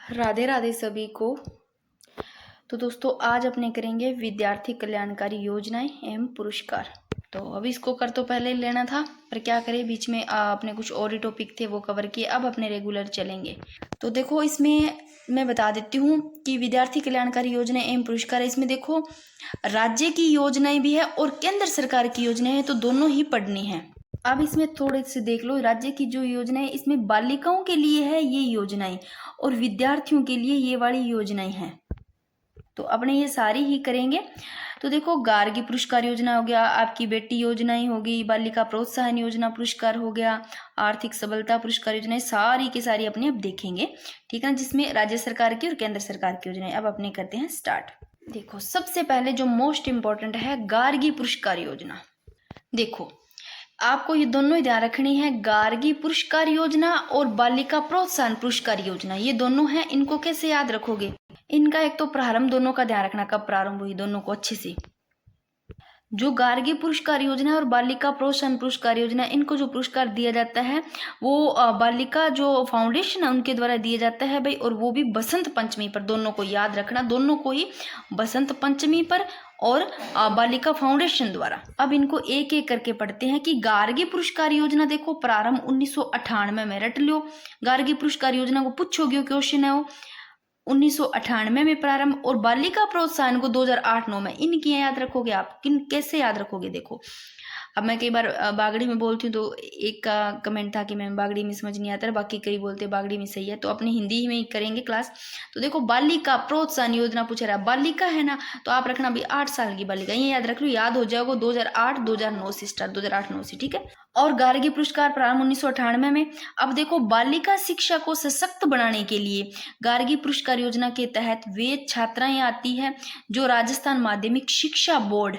राधे राधे सभी को। तो दोस्तों आज अपने करेंगे विद्यार्थी कल्याणकारी योजनाएं एवं पुरस्कार। तो अभी इसको कर तो पहले लेना था, पर क्या करें, बीच में अपने कुछ और ही टॉपिक थे वो कवर किए। अब अपने रेगुलर चलेंगे। तो देखो इसमें मैं बता देती हूँ कि विद्यार्थी कल्याणकारी योजना एवं पुरस्कार है। इसमें देखो राज्य की योजनाएं भी है और केंद्र सरकार की योजनाएं है, तो दोनों ही पढ़नी है। अब इसमें थोड़े से देख लो, राज्य की जो योजना है इसमें बालिकाओं के लिए है ये योजनाएं और विद्यार्थियों के लिए ये वाली योजनाएं हैं। तो अपने ये सारी ही करेंगे। तो देखो गार्गी पुरस्कार योजना हो गया, आपकी बेटी योजनाएं होगी, बालिका प्रोत्साहन योजना पुरस्कार हो गया, आर्थिक सबलता पुरस्कार योजनाएं, सारी की सारी अपने अब देखेंगे, ठीक है ना, जिसमें राज्य सरकार की और केंद्र सरकार की योजनाएं। अब अपने करते हैं स्टार्ट। देखो सबसे पहले जो मोस्ट इंपॉर्टेंट है गार्गी पुरस्कार योजना। देखो आपको ये दोनों ही ध्यान रखनी है, गार्गी पुरस्कार योजना और बालिका प्रोत्साहन पुरस्कार योजना, ये दोनों हैं। इनको कैसे याद रखोगे? इनका एक तो प्रारंभ दोनों का ध्यान रखना, कब प्रारंभ हुई दोनों को अच्छे से। जो गार्गी पुरस्कार योजना और बालिका प्रोत्साहन पुरस्कार योजना, इनको जो पुरस्कार दिया जाता है वो बालिका जो फाउंडेशन है उनके द्वारा दिया जाता है भाई, और वो भी बसंत पंचमी पर। दोनों को याद रखना, दोनों को ही बसंत पंचमी पर और बालिका फाउंडेशन द्वारा। अब इनको एक एक करके पढ़ते हैं कि गार्गी पुरस्कार योजना देखो प्रारंभ 1998 में, रट लो। गार्गी पुरस्कार योजना को पूछोगे, क्वेश्चन है वो 1998 में प्रारंभ, और बालिका प्रोत्साहन को 2008-9 में। इनकी याद रखोगे आप, किन कैसे याद रखोगे? देखो अब मैं कई बार बागड़ी में बोलती हूँ तो एक का कमेंट था कि मैम बागड़ी में समझ नहीं आता, बाकी कई बोलते बागड़ी में सही है, तो अपने हिंदी में ही करेंगे क्लास। तो देखो बालिका प्रोत्साहन योजना पूछ रहा है, बालिका है ना, तो आप रखना भी 8 साल की बालिका, ये याद रख लो, याद हो जाएगा। 2008-2009 से स्टार्ट, 2008-9 से, ठीक है। और गार्गी पुरस्कार प्रारंभ 1998 में। अब देखो बालिका शिक्षा को सशक्त बनाने के लिए गार्गी पुरस्कार योजना के तहत वे छात्राएं आती है जो राजस्थान माध्यमिक शिक्षा बोर्ड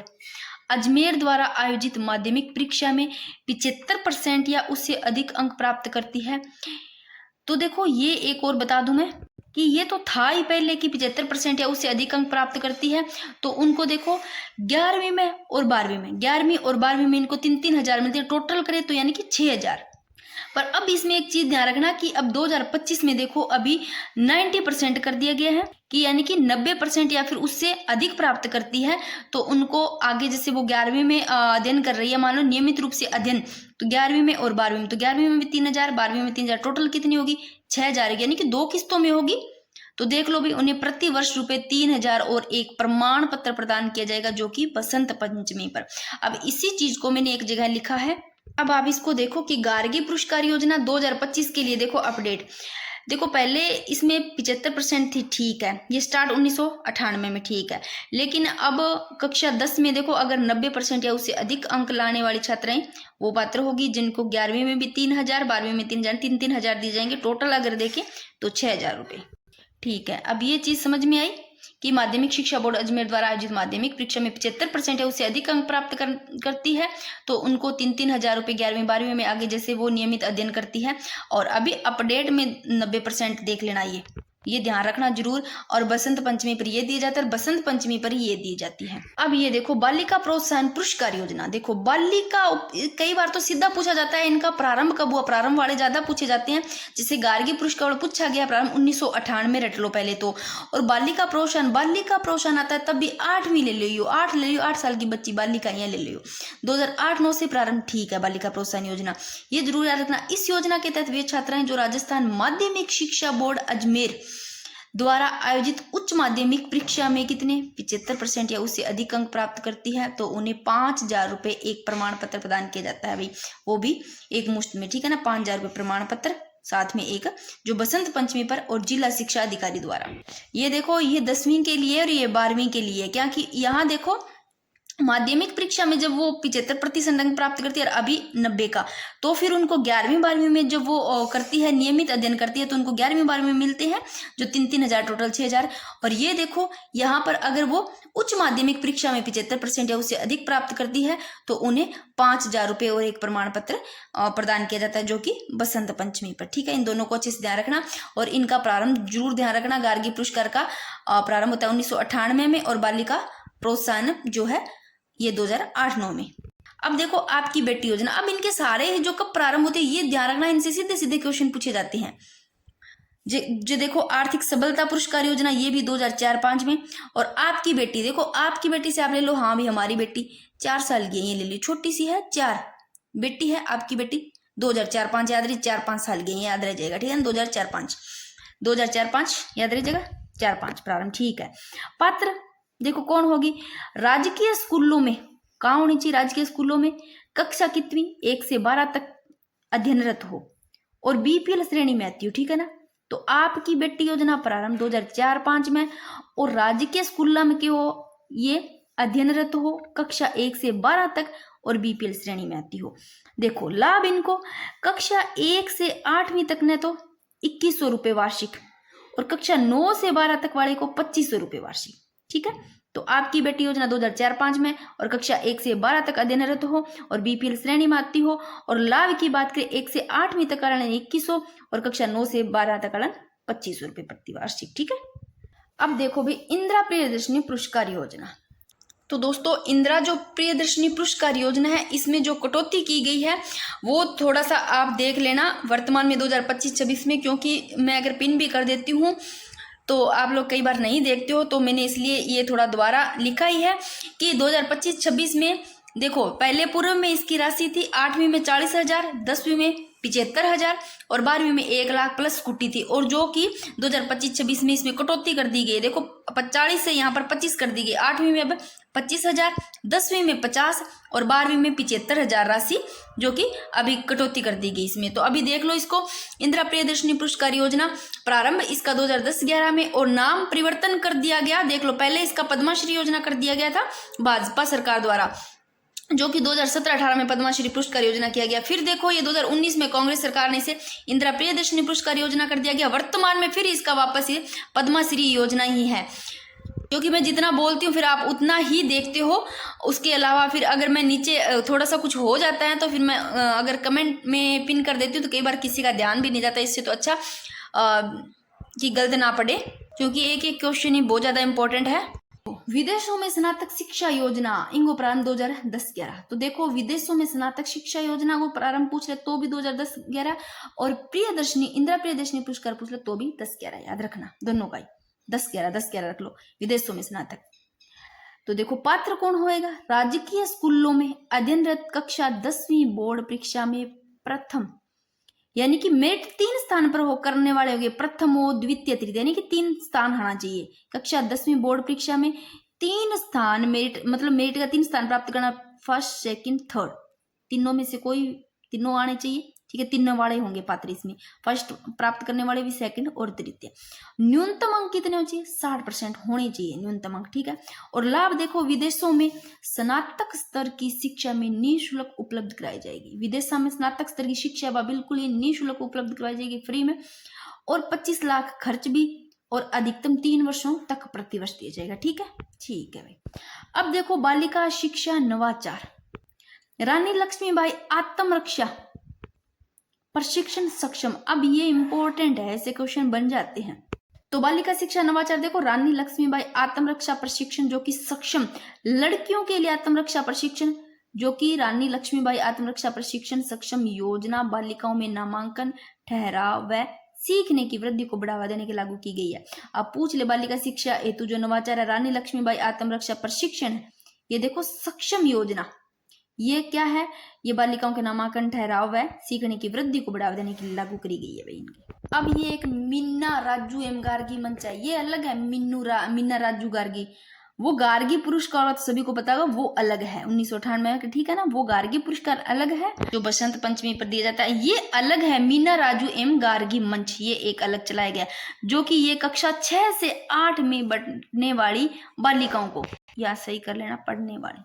अजमेर द्वारा आयोजित माध्यमिक परीक्षा में 75% या उससे अधिक अंक प्राप्त करती है। तो देखो ये एक और बता दूं मैं कि ये तो था ही पहले कि 75% या उससे अधिक अंक प्राप्त करती है, तो उनको देखो 11वीं में और 12वीं में, 11वीं और 12वीं में इनको 3-3 हजार मिलते हैं, टोटल करें तो यानी कि 6 हजार। पर अब इसमें एक चीज ध्यान रखना कि अब 2025 में देखो अभी 90% कर दिया गया है, कि यानी कि 90% या फिर उससे अधिक प्राप्त करती है तो उनको आगे, जैसे वो 11वीं में अध्ययन कर रही है, मान लो नियमित रूप से अध्ययन, तो 11वीं में और 12वीं में, तो 11वीं में भी 3 हजार, 12वीं में 3 हजार, टोटल कितनी होगी? 6 हजार, यानी कि 2 किस्तों में होगी। तो देख लो भाई, उन्हें प्रति वर्ष रुपए 3 हजार और एक प्रमाण पत्र प्रदान किया जाएगा, जो कि बसंत पंचमी पर। अब इसी चीज को मैंने एक जगह लिखा है। अब आप इसको देखो कि गार्गी पुरस्कार योजना 2025 के लिए देखो अपडेट। देखो पहले इसमें 75% थी, ठीक है, ये स्टार्ट 1998 में, ठीक है, लेकिन अब कक्षा 10 में देखो अगर 90% या उससे अधिक अंक लाने वाली छात्राएं वो पात्र होगी, जिनको 11वीं में भी 3 हजार, 12वीं में 3 हजार, 3-3 हजार दिए जाएंगे, टोटल अगर देखें तो 6 हजार रुपये, ठीक है। अब ये चीज समझ में आई कि माध्यमिक शिक्षा बोर्ड अजमेर द्वारा आयोजित माध्यमिक परीक्षा में 75% या उससे अधिक अंक प्राप्त करती है तो उनको 3-3 हजार रुपये 11वीं 12वीं में आगे जैसे वो नियमित अध्ययन करती है। और अभी अपडेट में 90% देख लेना, ये ध्यान रखना जरूर। और बसंत पंचमी पर ये दिया जाता है, बसंत पंचमी पर ये दी जाती है। अब ये देखो बालिका प्रोत्साहन पुरस्कार योजना। देखो बालिका, कई बार तो सीधा पूछा जाता है इनका प्रारंभ कब हुआ, प्रारंभ वाले ज्यादा पूछे जाते हैं। जैसे गार्गी पुरस्कार पूछा गया प्रारंभ 1998 में, रट लो पहले तो। और बालिका प्रोत्साहन आता है तब भी 8वीं ले लियो, 8 ले लियो, 8 साल की बच्ची बालिका यहाँ ले लियो, 2008-9 से प्रारंभ, ठीक है। बालिका प्रोत्साहन योजना ये जरूर याद रखना। इस योजना के तहत वे छात्राएं जो राजस्थान माध्यमिक शिक्षा बोर्ड अजमेर द्वारा आयोजित उच्च माध्यमिक परीक्षा में कितने 75% या उससे अधिक अंक प्राप्त करती है तो उन्हें 5 हजार रुपये एक प्रमाण पत्र प्रदान किया जाता है भाई, वो भी एक मुश्त में, ठीक है ना। 5 हजार रुपये प्रमाण पत्र, साथ में एक जो बसंत पंचमी पर और जिला शिक्षा अधिकारी द्वारा। ये देखो ये 10वीं के लिए और ये 12वीं के लिए, क्या कि यहाँ देखो माध्यमिक परीक्षा में जब वो 75% अंक प्राप्त करती है और अभी 90 का, तो फिर उनको 11वीं 12वीं में जब वो करती है, नियमित अध्ययन करती है, तो उनको 11वीं 12वीं में मिलते हैं जो 3-3 हजार, टोटल 6 हजार। और ये देखो यहाँ पर अगर वो उच्च माध्यमिक परीक्षा में 75% या उससे अधिक प्राप्त करती है तो उन्हें 5 हजार रुपये और एक प्रमाण पत्र प्रदान किया जाता है, जो कि बसंत पंचमी पर, ठीक है। इन दोनों को अच्छे से ध्यान रखना और इनका प्रारंभ जरूर ध्यान रखना। गार्गी पुरस्कार का प्रारंभ होता है 1998 में और बालिका प्रोत्साहन जो है ये 2008-9 में। अब देखो आपकी बेटी योजना, अब इनके सारे जो कब प्रारंभ होते हैं ये ध्यान रखना, इनसे सीधे सीधे क्वेश्चन पूछे जाते हैं। जो देखो आर्थिक सबलता पुरस्कार योजना, ये भी 2004-5 में। और आपकी बेटी, देखो आपकी बेटी से आप ले लो, हाँ भी हमारी बेटी 4 साल की है, ये ले लो, छोटी सी है, 4 बेटी है आपकी बेटी, 2004-5 याद रही, 4-5 साल की है, याद रह जाएगा, ठीक है ना, 2004-5 याद रह जाएगा, 4-5 प्रारंभ, ठीक है। पात्र देखो कौन होगी, राजकीय स्कूलों में, कहाँ होनी चाहिए, राजकीय स्कूलों में, कक्षा कितनी, 1 से 12 तक अध्ययनरत हो और बीपीएल श्रेणी में आती हो, ठीक है ना। तो आपकी बेटी योजना प्रारंभ 2004-5 में, और राजकीय स्कूल में क्यों हो, ये अध्ययनरत हो, कक्षा 1 से 12 तक और बीपीएल श्रेणी में आती हो। देखो लाभ इनको, कक्षा 1 से 8वीं तक ने तो 2100 रुपये वार्षिक, और कक्षा 9 से 12 तक वाले को 2500 रुपये वार्षिक, ठीक है। तो आपकी बेटी योजना 2004-5 में, और कक्षा 1 से 12 तक अध्ययनरत हो और बीपीएल श्रेणी में आती हो, और लाभ की बात करें 1 से 8वीं तक का 2100 और कक्षा 9 से 12 तक का 2500 रुपये प्रति वार्षिक, ठीक है। अब देखो भाई इंदिरा प्रियदर्शनी पुरस्कार योजना। तो दोस्तों इंदिरा जो प्रियदर्शनी पुरस्कार योजना है, इसमें जो कटौती की गई है वो थोड़ा सा आप देख लेना वर्तमान में 2025-26 में, क्योंकि मैं अगर पिन भी कर देती हूँ तो आप लोग कई बार नहीं देखते हो, तो मैंने इसलिए ये थोड़ा दोबारा लिखा ही है कि 2025-26 में देखो पहले पूर्व में इसकी राशि थी 8वीं में 40,000, 10वीं में 75,000 और 12वीं में 1 लाख प्लस स्कूटी थी, और जो कि 2025-26 में इसमें कटौती कर दी गई। देखो 40 से यहाँ पर 25 कर दी गई, 8वीं में अब 25,000, 10वीं में 50 और 12वीं में 75,000 राशि जो कि अभी कटौती कर दी गई इसमें। तो अभी देख लो इसको, इंदिरा प्रियदर्शनी पुरस्कार योजना प्रारंभ इसका 2010-11 में, और नाम परिवर्तन कर दिया गया। देख लो पहले इसका पद्माश्री योजना कर दिया गया था भाजपा सरकार द्वारा, जो कि 2017-18 में पद्माश्री पुरस्कार योजना किया गया। फिर देखो ये 2019 में कांग्रेस सरकार ने इसे इंदिरा प्रियदर्शनी पुरस्कार योजना कर दिया गया। वर्तमान में फिर इसका वापस ये पद्माश्री योजना ही है, क्योंकि मैं जितना बोलती हूँ फिर आप उतना ही देखते हो। उसके अलावा फिर अगर मैं नीचे थोड़ा सा कुछ हो जाता है तो फिर मैं अगर कमेंट में पिन कर देती हूँ तो कई बार किसी का ध्यान भी नहीं जाता। इससे तो अच्छा कि गलत ना पड़े, क्योंकि एक एक क्वेश्चन ही बहुत ज़्यादा इंपॉर्टेंट है। विदेशों में स्नातक शिक्षा योजना इनको प्रारंभ 2010-11। तो देखो विदेशों में स्नातक शिक्षा योजना को प्रारंभ पूछ ले तो भी 2010-11, और प्रियदर्शनी इंदिरा प्रियदर्शनी पुरस्कार पूछ ले तो भी 10-11, याद रखना दोनों का ही 10-11 रख लो, विदेशों में स्नातक। तो देखो पात्र कौन होएगा, राजकीय स्कूलों में अध्ययनरत कक्षा 10वीं बोर्ड परीक्षा में प्रथम, यानी कि मेरिट 3 स्थान पर हो करने वाले होंगे, प्रथम हो द्वितीय तृतीय, यानी कि 3 स्थान होना चाहिए। कक्षा 10वीं बोर्ड परीक्षा में 3 स्थान मेरिट, मतलब मेरिट का 3 स्थान प्राप्त करना, फर्स्ट सेकंड थर्ड, तीनों में से कोई तीनों आने चाहिए, ठीक है। तीनों वाले होंगे पात्र इसमें, फर्स्ट प्राप्त करने वाले भी, सेकंड और तृतीय। न्यूनतम अंक कितने होने चाहिए, 60% होने चाहिए न्यूनतम अंक, ठीक है। और लाभ देखो विदेशों में स्नातक स्तर की शिक्षा में निःशुल्क उपलब्ध कराई जाएगी। विदेशों में स्नातक स्तर की शिक्षा बिल्कुल ही निःशुल्क उपलब्ध कराई जाएगी, फ्री में, और 25 लाख खर्च भी, और अधिकतम 3 वर्षों तक प्रतिवर्ष दिया जाएगा, ठीक है। ठीक है भाई, अब देखो बालिका शिक्षा नवाचार, रानी लक्ष्मीबाई आत्मरक्षा प्रशिक्षण सक्षम। अब ये इंपॉर्टेंट है, ऐसे क्वेश्चन बन जाते हैं। तो बालिका शिक्षा नवाचार देखो, रानी लक्ष्मीबाई आत्मरक्षा प्रशिक्षण जो कि सक्षम लड़कियों के लिए आत्मरक्षा प्रशिक्षण, जो कि रानी लक्ष्मीबाई आत्मरक्षा प्रशिक्षण सक्षम योजना बालिकाओं में नामांकन, ठहराव व सीखने की वृद्धि को बढ़ावा देने के लागू की गई है। अब पूछ ले बालिका शिक्षा हेतु जो नवाचार है रानी लक्ष्मीबाई आत्मरक्षा प्रशिक्षण है, ये देखो सक्षम योजना, ये क्या है, ये बालिकाओं के नामांकन, ठहराव व सीखने की वृद्धि को बढ़ावा देने के लिए लागू करी गई है भाई इनकी। अब ये एक मीना राजू एम गार्गी मंच है, ये अलग है। मीना राजू गार्गी, वो गार्गी पुरस्कार तो सभी को पता होगा, वो अलग है 1998 में, ठीक है ना। वो गार्गी पुरस्कार अलग है जो बसंत पंचमी पर दिया जाता है, ये अलग है। मीना राजू एम गार्गी मंच ये एक अलग चलाया गया, जो कि ये कक्षा 6 से 8 में पढ़ने वाली बालिकाओं को, या सही कर लेना, पढ़ने वाली,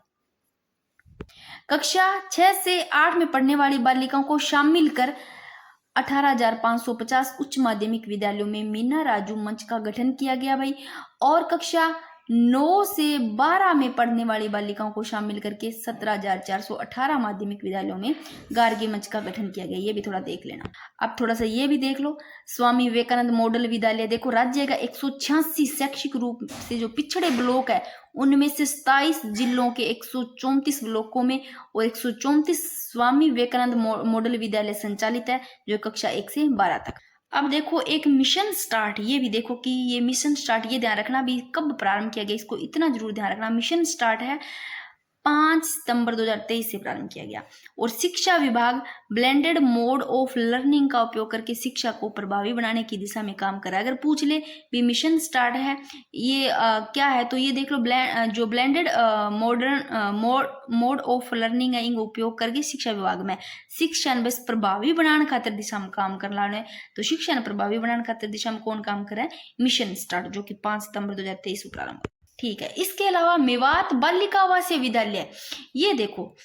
कक्षा 6 से 8 में पढ़ने वाली बालिकाओं को शामिल कर 18,550 उच्च माध्यमिक विद्यालयों में मीना राजू मंच का गठन किया गया भाई। और कक्षा 9 से 12 में पढ़ने वाली बालिकाओं को शामिल करके 17,418 माध्यमिक विद्यालयों में गार्गी मंच का गठन किया गया, ये भी थोड़ा देख लेना। अब थोड़ा सा ये भी देख लो, स्वामी विवेकानंद मॉडल विद्यालय देखो, राज्य का 186 शैक्षिक रूप से जो पिछड़े ब्लॉक है उनमें से 27 जिलों के 134 ब्लॉकों में और 134 स्वामी विवेकानंद मॉडल विद्यालय संचालित है, जो कक्षा 1 से 12 तक। अब देखो एक मिशन स्टार्ट, ये भी देखो कि ये मिशन स्टार्ट, ये ध्यान रखना भी कब प्रारंभ किया गया, इसको इतना जरूर ध्यान रखना। मिशन स्टार्ट है 5 सितंबर 2023 से प्रारंभ किया गया। और शिक्षा विभाग ब्लेंडेड मोड ऑफ लर्निंग का उपयोग करके शिक्षा को प्रभावी बनाने की दिशा में काम कर रहा है। अगर पूछ ले भी मिशन स्टार्ट है ये क्या है, तो ये देख लो जो ब्लेंडेड मोड ऑफ लर्निंग है, इनका उपयोग करके शिक्षा विभाग में शिक्षा बस प्रभावी बनाने खातिर दिशा में काम कर रहा है। तो शिक्षा प्रभावी बनाने खातिर दिशा में कौन काम कर रहा है, मिशन स्टार्ट, जो कि 5 सितंबर 2023 को प्रारंभ। ठीक है, इसके अलावा मेवात बालिका आवासीय विद्यालय, ये देखो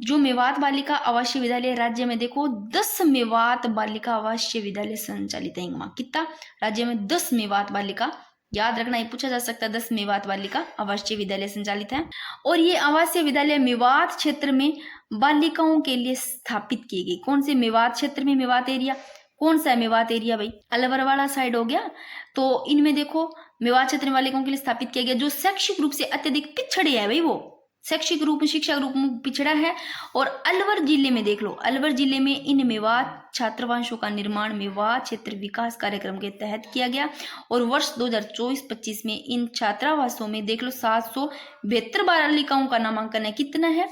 जो मेवात बालिका आवासीय विद्यालय राज्य में देखो 10 मेवात बालिका आवासीय विद्यालय संचालित है। कितना राज्य में 10 मेवात बालिका, याद रखना ये पूछा जा सकता है, 10 मेवात बालिका आवासीय विद्यालय संचालित है। और ये आवासीय विद्यालय मेवात क्षेत्र में बालिकाओं के लिए स्थापित की गई। कौन से मेवात क्षेत्र में, मेवात एरिया कौन सा है, मेवात एरिया भाई अलवर वाला साइड हो गया। तो इनमें देखो मेवात क्षेत्र में बालिकाओं के लिए स्थापित किया गया, जो शैक्षिक रूप से अत्यधिक पिछड़े है भाई, वो शैक्षिक रूप में शिक्षा रूप में पिछड़ा है। और अलवर जिले में देख लो, अलवर जिले में इन मेवात छात्रावासों का निर्माण मेवात क्षेत्र विकास कार्यक्रम के तहत किया गया। और वर्ष 2024-25 में इन छात्रावासों में देख लो 772 बालिकाओं का नामांकन है। कितना है,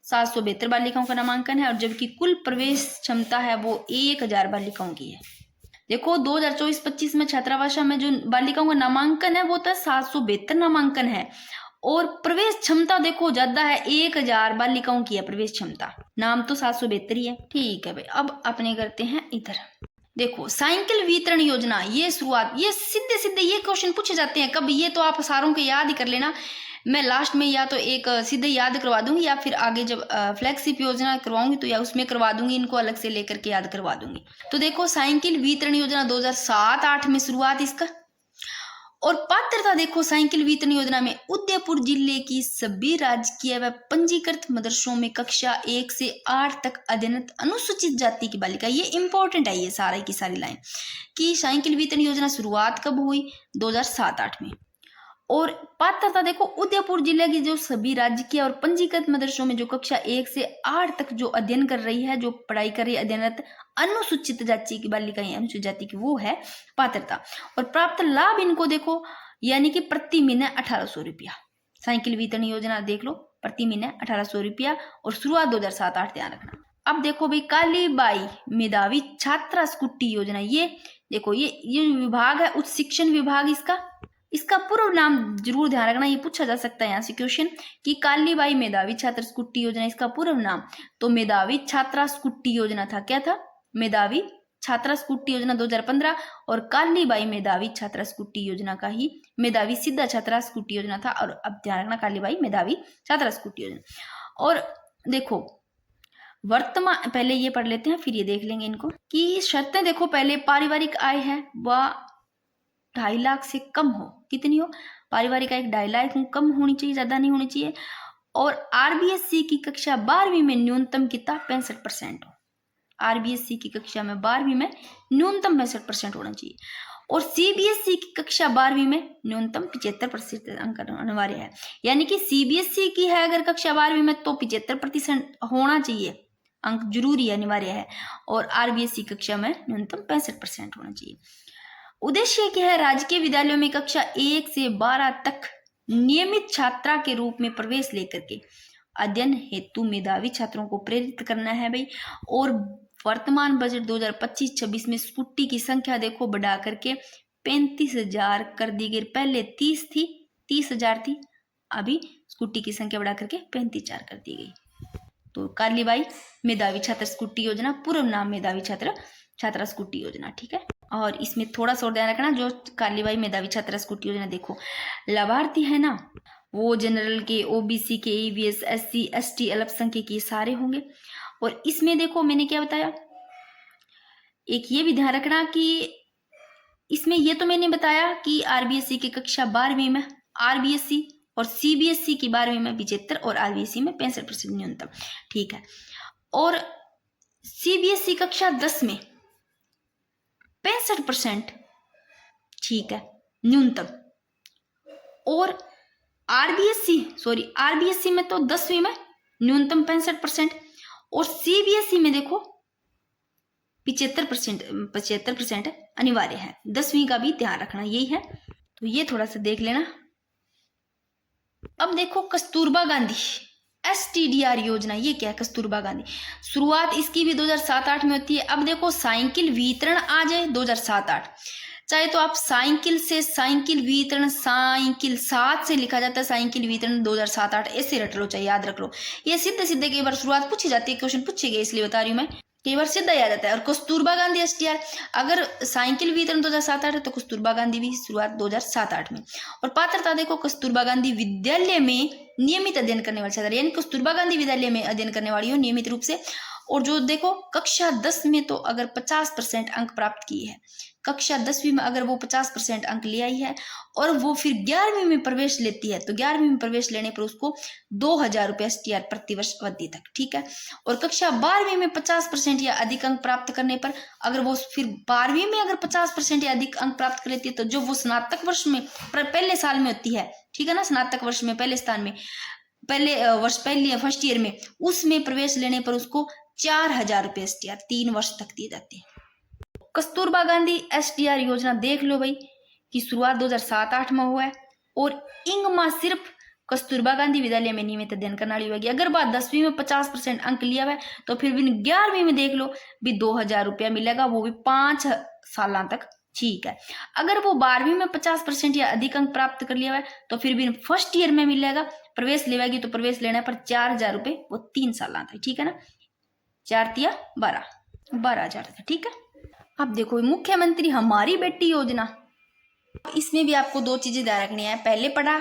772 बालिकाओं का नामांकन है। और जबकि कुल प्रवेश क्षमता है वो 1000 बालिकाओं की है। देखो 2024-25 में छात्रावास में जो बालिकाओं का नामांकन है वो तो 772 नामांकन है। और प्रवेश क्षमता देखो ज्यादा है, 1000 बालिकाओं की है प्रवेश क्षमता, नाम तो 772 ही है। ठीक है भाई, अब अपने करते हैं इधर, देखो साइकिल वितरण योजना, ये शुरुआत, ये सीधे सीधे ये क्वेश्चन पूछे जाते हैं कब, ये तो आप सारों के याद ही कर लेना। मैं लास्ट में या तो एक सीधे याद करवा दूंगी या फिर आगे जब फ्लैगशिप योजना करवाऊंगी तो या उसमें करवा दूंगी, इनको अलग से लेकर के याद करवा दूंगी। तो देखो साइकिल वितरण योजना 2007-8 में शुरुआत इसका। और पात्रता देखो साइकिल वितरण योजना में उदयपुर जिले की सभी राजकीय व पंजीकृत मदरसों में कक्षा 1 से 8 तक अध्ययनरत अनुसूचित जाति की बालिका, ये इंपॉर्टेंट है ये सारा की सारी लाइन, कि साइकिल वितरण योजना शुरुआत कब हुई, 2007-8 में। और पात्रता देखो उदयपुर जिले की जो सभी राजकीय और पंजीकृत मदरसों में जो कक्षा 1 से 8 तक जो अध्ययन कर रही है, जो पढ़ाई कर रही है अध्ययनरत अनुसूचित जाति की बालिकाएं, अनुसूचित जाति की, वो है पात्रता। और प्राप्त लाभ इनको देखो, यानी कि प्रति महीने 1800 रुपया, साइकिल वितरण योजना देख लो प्रति महीने 1800 रुपया। और शुरुआत 2007-8, ध्यान रखना। अब देखो भाई कालीबाई मेधावी छात्रा स्कूटी योजना, ये देखो ये विभाग है उच्च शिक्षण विभाग, इसका पूर्व नाम जरूर ध्यान रखना, ये पूछा जा सकता है यहाँ से क्वेश्चन कि कालीबाई मेधावी छात्र स्कूटी योजना, इसका पूर्व नाम तो मेधावी छात्रा स्कूटी योजना था। क्या था, मेधावी छात्रा स्कूटी योजना 2015। और कालीबाई मेधावी छात्रा स्कूटी योजना का ही मेधावी सीधा छात्रा स्कूटी योजना था। और अब ध्यान रखना कालीबाई मेधावी छात्रा स्कूटी योजना। और देखो वर्तमान, पहले ये पढ़ लेते हैं फिर ये देख लेंगे इनको कि शर्तें देखो, पहले पारिवारिक आय है वह 2.5 लाख से कम हो, कितनी हो, पारिवारिक आय 2.5 लाख कम होनी चाहिए, ज्यादा नहीं होनी चाहिए। और आरबीएससी की कक्षा 12वीं में न्यूनतम कितना 65% हो, आरबीएससी की कक्षा में 12वीं में न्यूनतम 65% होना चाहिए। और सीबीएसई की कक्षा 12वीं में न्यूनतम 75% अंक अनिवार्य है, यानी कि सीबीएसई की है अगर कक्षा 12वीं में तो 75% होना चाहिए, अंक जरूरी अनिवार्य है। और आरबीएसई कक्षा में न्यूनतम 65% होना चाहिए। उद्देश्य क्या है, राजकीय विद्यालयों में कक्षा 1 से 12 तक नियमित छात्रा के रूप में प्रवेश लेकर के अध्ययन हेतु मेधावी छात्रों को प्रेरित करना है भाई। और वर्तमान बजट 2025-26 में स्कूटी की संख्या देखो बढ़ा करके 35,000 कर दी गई, पहले 30,000 थी, अभी स्कूटी की संख्या बढ़ा करके 35,000 कर दी गई। तो कालीबाई मेधावी छात्र स्कूटी योजना, पूर्व नाम मेधावी छात्रा स्कूटी योजना, ठीक है। और इसमें थोड़ा सा और ध्यान रखना, जो कालीबाई मेधावी छात्रा स्कूटी योजना देखो लाभार्थी है ना, वो जनरल के, ओबीसी के, ईवीएस, एससी, एसटी, अल्पसंख्यक के सारे होंगे। और इसमें देखो मैंने क्या बताया, एक ये भी ध्यान रखना कि इसमें ये तो मैंने बताया कि आरबीएससी की कक्षा 12वीं में, आरबीएससी और सीबीएसई की 12वीं में 75 और आरबीएसई में 65% न्यूनतम, ठीक है। और सीबीएसई कक्षा 10 में 65%, ठीक है, न्यूनतम। और आरबीएसई में तो 10वीं में न्यूनतम 65%। और सीबीएसई में देखो 75% अनिवार्य है। 10वीं का भी ध्यान रखना, यही है। तो ये थोड़ा सा देख लेना। अब देखो कस्तूरबा गांधी STDR योजना, ये क्या है कस्तूरबा गांधी? शुरुआत इसकी भी 2007-8 में होती है। अब देखो साइकिल वितरण आ जाए 2007-8, चाहे तो आप साइकिल से साइकिल वितरण, साइकिल 7 से लिखा जाता है, साइकिल वितरण 2007-8 ऐसे रट लो, चाहे याद रख लो। ये सीधे सीधे कई बार शुरुआत पूछी जाती है, क्वेश्चन पूछे गए इसलिए बता रही हूँ मैं, कई बार सीधा याद आता है। और कस्तूरबा गांधी STR, अगर साइकिल वितरण 2007-8 है तो कस्तूरबा गांधी भी शुरुआत 2007-8 में। और पात्रता देखो कस्तूरबा गांधी विद्यालय में नियमित अध्ययन करने वाले छात्र, यानी कस्तूरबा गांधी विद्यालय में अध्ययन करने वाली हो नियमित रूप से। और जो देखो कक्षा 10 में तो अगर 50% अंक प्राप्त किए हैं, कक्षा 10वीं में अगर वो 50% अंक ले आई है और वो फिर 11वीं में प्रवेश लेती है, तो 11वीं में प्रवेश लेने पर उसको 2000 रुपये STR प्रतिवर्ष अवधि तक, ठीक है। और कक्षा 12वीं में 50% या अधिक अंक प्राप्त करने पर, अगर वो फिर 12वीं में अगर 50% या अधिक अंक प्राप्त कर लेती है, तो जो वो स्नातक वर्ष में पहले साल में होती है, ठीक है ना, स्नातक वर्ष में पहले स्थान में, पहले वर्ष, पहले फर्स्ट ईयर में, उसमें प्रवेश लेने पर उसको 4000 रुपये STR 3 वर्ष तक दिए जाते हैं। कस्तूरबा गांधी STR योजना देख लो भाई कि शुरुआत 2007-8 में हुआ है और इंगमा सिर्फ कस्तूरबा गांधी विद्यालय में नियमित अध्ययन करने वाली होगी। अगर बात 10वीं में 50% अंक लिया हुआ है तो फिर भी 11वीं में देख लो भी 2000 रुपया मिलेगा, वो भी 5 साल तक, ठीक है। अगर वो 12वीं में 50% या अधिक अंक प्राप्त कर लिया हुआ है तो फिर भी फर्स्ट ईयर में मिलेगा, प्रवेश लेगी तो प्रवेश लेने पर 4000 रुपये वो 3 साल तक, ठीक है ना, 4 तिया 12,000 तक, ठीक है। अब देखो मुख्यमंत्री हमारी बेटी योजना, इसमें भी आपको 2 चीजें ध्यान रखनी है। पहले पढ़ा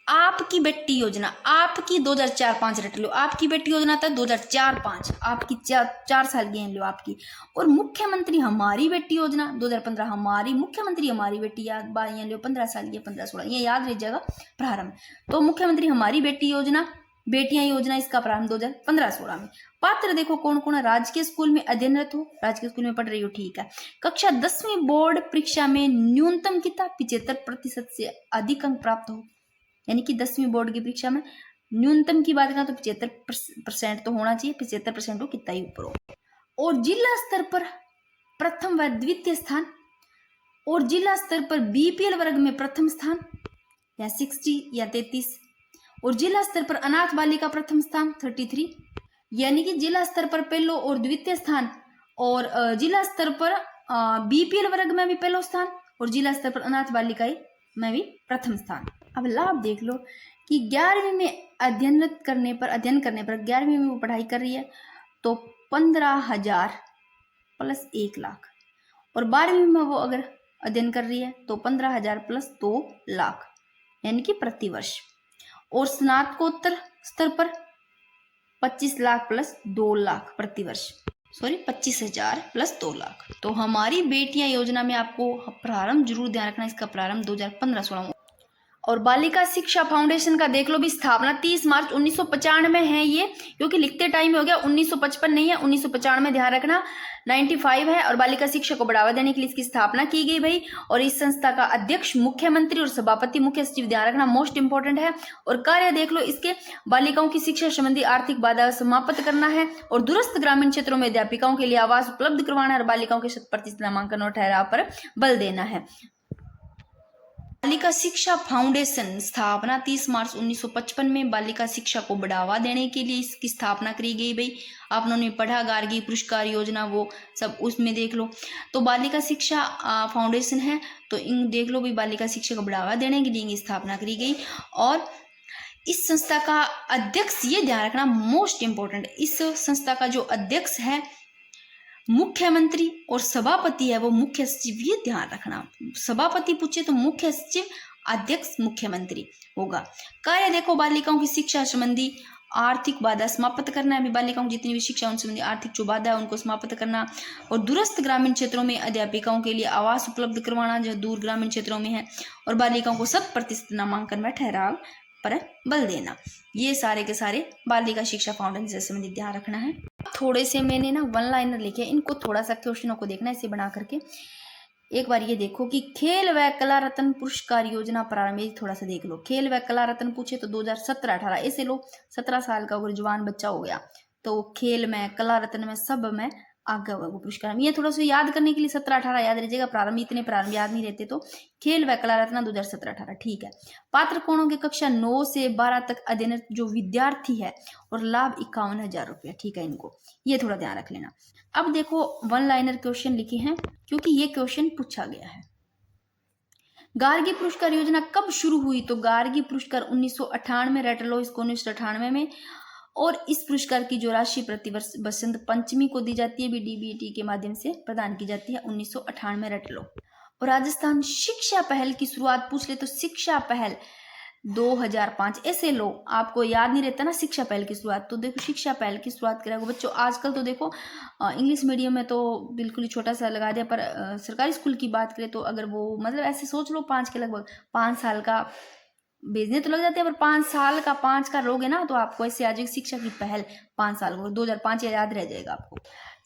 आपकी बेटी योजना, आपकी 2004-5 रट लो, आपकी बेटी योजना था 2004-5, आपकी 4 साल की लो आपकी। और मुख्यमंत्री हमारी बेटी योजना 2015, हमारी मुख्यमंत्री हमारी बेटी, याद यहाँ लो 15 साल की, 15-16, ये याद रह जाएगा प्रारंभ। तो मुख्यमंत्री हमारी बेटी योजना, बेटियां योजना, इसका प्रारंभ 2015-16 में। पात्र देखो कौन कौन है, राजकीय स्कूल में अध्ययनरत हो, राजकीय स्कूल में पढ़ रही हो, ठीक है। कक्षा 10वीं बोर्ड परीक्षा में न्यूनतम कितना 75% से अधिक अंक प्राप्त हो, यानी कि 10वीं बोर्ड की परीक्षा में न्यूनतम की बात करें तो 75% तो होना चाहिए, 75% हो कितना ही ऊपर हो। और जिला स्तर पर प्रथम व द्वितीय स्थान, और जिला स्तर पर BPL वर्ग में प्रथम स्थान या 60 या 33, और जिला स्तर पर अनाथ बालिका प्रथम स्थान 33, यानी कि जिला स्तर पर पहलो और द्वितीय स्थान, और जिला स्तर पर BPL वर्ग में भी पहलो स्थान, और जिला स्तर पर अनाथ बालिका में भी प्रथम स्थान। अब लाभ देख लो कि 11वीं में अध्ययन करने पर 11वीं में वो पढ़ाई कर रही है तो 15,000 प्लस 1 लाख, और 12वीं में वो अगर अध्ययन कर रही है तो 15,000 प्लस 2 लाख, यानी कि प्रति वर्ष। और स्नातकोत्तर स्तर पर 25 लाख प्लस 2 लाख प्रति वर्ष, 25,000 प्लस 2 लाख। तो हमारी बेटियां योजना में आपको प्रारंभ जरूर ध्यान रखना, इसका प्रारंभ 2015-16। और बालिका शिक्षा फाउंडेशन का देख लो भी, स्थापना 30 मार्च 1995 है ये, क्योंकि लिखते टाइम हो गया 1955 नहीं है, 1995 ध्यान रखना, 95 है। और बालिका शिक्षा को बढ़ावा देने के लिए इसकी स्थापना की गई भाई। और इस संस्था का अध्यक्ष मुख्यमंत्री और सभापति मुख्य सचिव, ध्यान रखना मोस्ट इंपॉर्टेंट है। और कार्य देख लो इसके, बालिकाओं की शिक्षा संबंधी आर्थिक बाधा समाप्त करना है, और दूरस्थ ग्रामीण क्षेत्रों में अध्यापिकाओं के लिए आवास उपलब्ध करवाना है, और बालिकाओं के 100% नामांकन और ठहराव पर बल देना है। बालिका शिक्षा फाउंडेशन स्थापना 30 मार्च 1955 में बालिका शिक्षा को बढ़ावा देने के लिए इसकी स्थापना करी गई भाई। आप लोगों ने पढ़ा गार्गी पुरस्कार योजना, वो सब उसमें देख लो। तो बालिका शिक्षा फाउंडेशन है, तो इन देख लो भी बालिका शिक्षा को बढ़ावा देने के लिए स्थापना करी गई। और इस संस्था का अध्यक्ष, ये ध्यान रखना मोस्ट इंपॉर्टेंट, इस संस्था का जो अध्यक्ष है मुख्यमंत्री और सभापति है वो मुख्य सचिव, ये ध्यान रखना। सभापति पूछे तो मुख्य सचिव, अध्यक्ष मुख्यमंत्री होगा। कार्य देखो बालिकाओं की शिक्षा संबंधी आर्थिक बाधा समाप्त करना है, अभी बालिकाओं की जितनी भी शिक्षा उन संबंधी आर्थिक जो बाधा है उनको समाप्त करना, और दूरस्थ ग्रामीण क्षेत्रों में अध्यापिकाओं के लिए आवास उपलब्ध करवाना जो दूर ग्रामीण क्षेत्रों में है, और बालिकाओं को 100% नामांकन में ठहराव पर बल देना। ये सारे के सारे बालिका शिक्षा फाउंडेशन से संबंधित ध्यान रखना है। थोड़े से मैंने ना 1 लाइनर लिखे, इनको थोड़ा सा क्वेश्चनों को देखना इसे बना करके। एक बार ये देखो कि खेल व कला रत्न पुरस्कार योजना प्रारंभ, थोड़ा सा देख लो। खेल व कला रत्न पूछे तो 2017-18 ऐसे लो, 17 साल का अगर जवान बच्चा हो गया तो खेल में, कला रत्न में, सब में आज्ञा वर्ग पुरस्कार। ये थोड़ा सा याद करने के लिए 17-18 याद रह प्रारंभ, इतने प्रारंभ याद नहीं रहते तो। खेल व कला रत्न 2017-18, ठीक है। पात्र कौन होंगे? कक्षा 9 से 12 तक अध्ययनरत जो विद्यार्थी है, और लाभ 51,000 रुपया, ठीक है। इनको ये थोड़ा ध्यान रख लेना। अब देखो वन लाइनर क्वेश्चन लिखे हैं, क्योंकि ये क्वेश्चन पूछा गया है। गार्गी पुरस्कार योजना कब शुरू हुई? तो गार्गी पुरस्कार 1998 रट लो इसको, 1998 में। और इस पुरस्कार की जो राशि प्रतिवर्ष बसंत पंचमी को दी जाती है, भी डीबीटी के माध्यम से प्रदान की जाती है, 1998 रट लो। और राजस्थान शिक्षा पहल की शुरुआत पूछ ले तो शिक्षा पहल 2005, ऐसे लो, आपको याद नहीं रहता ना शिक्षा पहल की शुरुआत, तो देखो शिक्षा पहल की शुरुआत करेगा बच्चों। आजकल तो देखो इंग्लिश मीडियम में तो बिल्कुल ही छोटा सा लगा दिया, पर सरकारी स्कूल की बात करें तो अगर वो मतलब ऐसे सोच लो 5 के लगभग 5 साल का भेजने तो लग जाते हैं, पर 5 साल का 5 का लोगे ना तो आपको ऐसे आ जाएगी शिक्षा की पहल 5 साल को, 2005 याद रह जाएगा आपको।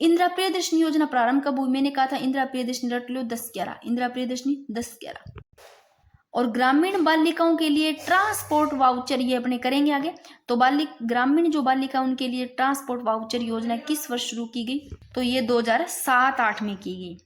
इंदिरा प्रियदर्शनी योजना प्रारंभ कब हुई? मैंने कहा था इंदिरा प्रियदर्शनी रट लो 10/11, इंदिरा प्रियदर्शनी 10/11। और ग्रामीण बालिकाओं के लिए ट्रांसपोर्ट वाउचर, ये अपने करेंगे आगे। तो ग्रामीण जो बालिका उनके लिए ट्रांसपोर्ट वाउचर योजना किस वर्ष शुरू की गई? तो ये 2007-8 में की गई।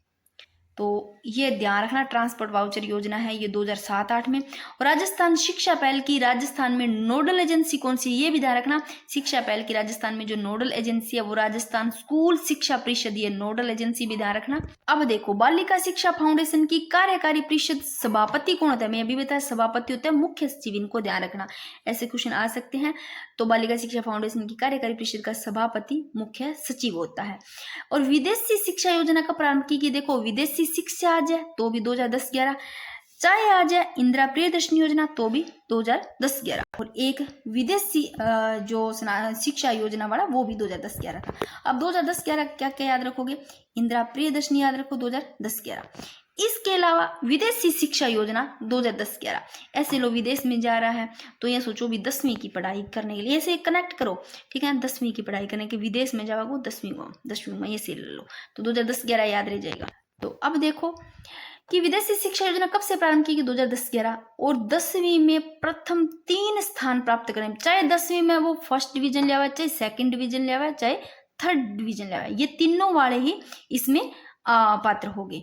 तो ये ध्यान रखना, ट्रांसपोर्ट वाउचर योजना है ये 2007-8 में। और राजस्थान शिक्षा पहल की राजस्थान में नोडल एजेंसी कौन सी? ये भी ध्यान रखना, शिक्षा पहल की राजस्थान में जो नोडल एजेंसी है वो राजस्थान स्कूल शिक्षा परिषद, ये नोडल एजेंसी भी ध्यान रखना। अब देखो बालिका शिक्षा फाउंडेशन की कार्यकारी परिषद सभापति कौन होता है? मैं अभी बताया सभापति होता है मुख्य सचिव, इनको ध्यान रखना, ऐसे क्वेश्चन आ सकते हैं। तो बालिका शिक्षा फाउंडेशन की कार्यकारी परिषद का सभापति मुख्य सचिव होता है। और विदेशी शिक्षा योजना का प्रारंभ की गई, देखो विदेशी शिक्षा आ जाए तो भी 2010-11, चाहे आ जाए इंदिरा प्रियदर्शनी योजना तो भी 2010-11, और एक विदेशी जो शिक्षा योजना वाला वो भी 2010-11 था। अब 2010-11 क्या क्या याद रखोगे? इंदिरा प्रियदर्शनी याद रखो 2010-11। इसके अलावा विदेशी शिक्षा योजना 2010-11, ऐसे लोग विदेश में जा रहा है तो ये सोचो भी 10वीं की पढ़ाई करने के लिए, ऐसे कनेक्ट करो, ठीक है। 10वीं की पढ़ाई करने के विदेश में जाओगे 10वीं में, ये से ले लो, तो 2010-11 याद रह जाएगा। तो अब देखो कि विदेशी शिक्षा योजना कब से प्रारंभ की गई? 2010-11। और 10वीं में प्रथम 3 स्थान प्राप्त करें, चाहे 10वीं में वो फर्स्ट डिवीजन लिया हुआ है, चाहे सेकंड डिवीजन लिया हुआ है, चाहे थर्ड डिवीजन लिया हुआ है, ये तीनों वाले ही इसमें पात्र हो गए।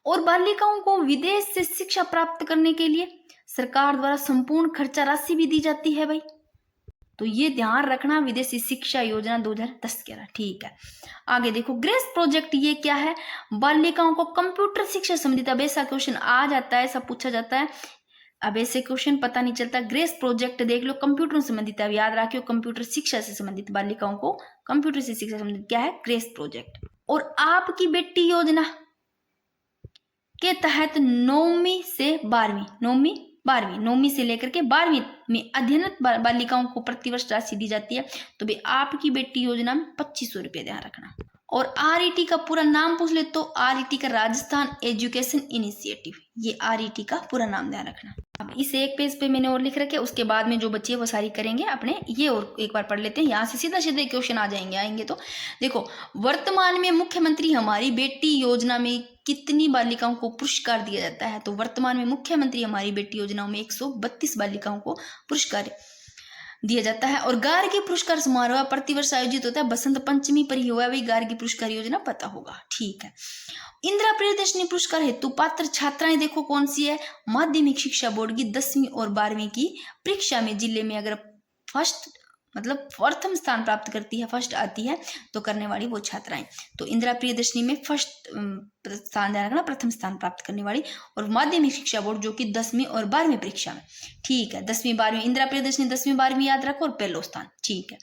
और बालिकाओं को विदेश से शिक्षा प्राप्त करने के लिए सरकार द्वारा संपूर्ण खर्चा राशि भी दी जाती है भाई, तो ये ध्यान रखना, विदेशी शिक्षा योजना 2010-11, ठीक है। आगे देखो ग्रेस प्रोजेक्ट, ये क्या है? बालिकाओं को कंप्यूटर शिक्षा संबंधित, अब ऐसा क्वेश्चन आ जाता है, सब पूछा जाता है, अब ऐसे क्वेश्चन पता नहीं चलता। ग्रेस प्रोजेक्ट देख लो, कंप्यूटर से संबंधित, अब याद रखियो कंप्यूटर शिक्षा से संबंधित, बालिकाओं को कंप्यूटर से शिक्षा संबंधित क्या है? Grace project. और आपकी बेटी योजना के तहत 9वीं से 12वीं से लेकर के 12वीं में अध्ययनरत बालिकाओं को प्रतिवर्ष राशि दी जाती है, तो भी आपकी बेटी योजना में 2500 रुपये ध्यान रखना। और RET का पूरा नाम पूछ ले तो RET का राजस्थान एजुकेशन इनिशिएटिव, ये RET का पूरा नाम ध्यान रखना। अब इस एक पेज पे मैंने और लिख रखे, उसके बाद में जो बच्चे वो सारी करेंगे अपने, ये और एक बार पढ़ लेते हैं, यहाँ से सीधा सीधे क्वेश्चन आएंगे। तो देखो वर्तमान में मुख्यमंत्री हमारी बेटी योजना में कितनी बालिकाओं को पुरस्कार दिया जाता है? तो वर्तमान में मुख्यमंत्री हमारी बेटी योजनाओं में 132 बालिकाओं को पुरस्कार दिया जाता है। और गार्गी पुरस्कार समारोह प्रतिवर्ष आयोजित होता है, बसंत पंचमी पर ही हुआ, वही गार्गी पुरस्कार योजना पता होगा, ठीक है। इंदिरा प्रियदर्शनी पुरस्कार हेतु पात्र छात्राएं देखो कौन सी है? माध्यमिक शिक्षा बोर्ड की 10वीं और 12वीं की परीक्षा में जिले में अगर फर्स्ट मतलब प्रथम स्थान प्राप्त करती है, फर्स्ट आती है तो करने वाली वो छात्राएं, तो इंदिरा प्रियदर्शनी में फर्स्ट स्थान ध्यान रखना, प्रथम स्थान प्राप्त करने वाली। और माध्यमिक शिक्षा बोर्ड जो कि 10वीं और 12वीं परीक्षा में, ठीक है, 10वीं 12वीं, इंदिरा प्रियदर्शनी 10वीं 12वीं याद रखो और पहला स्थान, ठीक है।